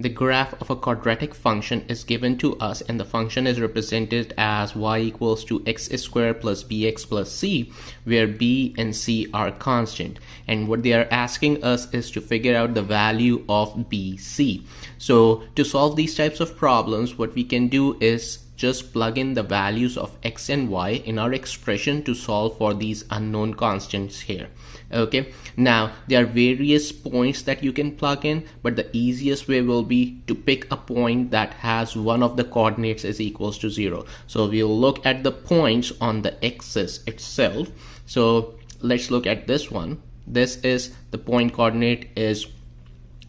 the graph of a quadratic function is given to us and the function is represented as y equals to x squared plus bx plus c, where b and c are constant, and what they are asking us is to figure out the value of bc. So to solve these types of problems, what we can do is just plug in the values of x and y in our expression to solve for these unknown constants here. Okay, now there are various points that you can plug in, but the easiest way will be to pick a point that has one of the coordinates is equals to 0. So we'll look at the points on the axis itself. So let's look at this one. This is the point coordinate is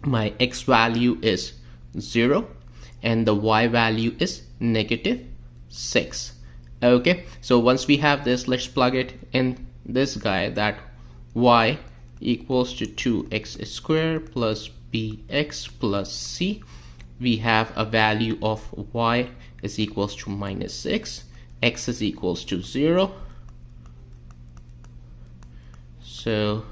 my x value is 0 and the y value is -6. Okay, so once we have this, let's plug it in this guy, that y equals to 2x squared plus bx plus c. We have a value of y is equals to -6, x is equals to 0. So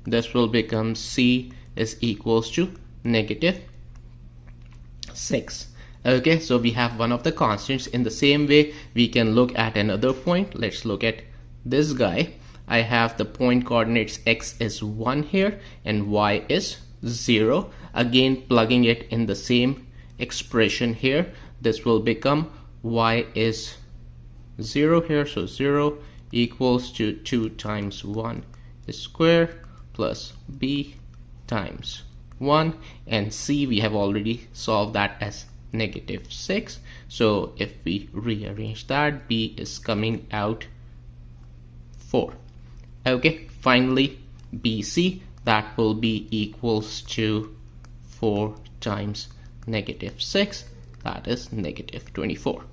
this will become c is equals to -6. Okay, so we have one of the constants. In the same way, we can look at another point. Let's look at this guy. I have the point coordinates x is 1 here and y is 0. Again, plugging it in the same expression here, this will become y is 0 here. So 0 equals to 2 times 1 squared plus b times 1, and c we have already solved that as -6. So if we rearrange that, b is coming out 4. Okay, finally bc, that will be equals to 4 times -6, that is -24.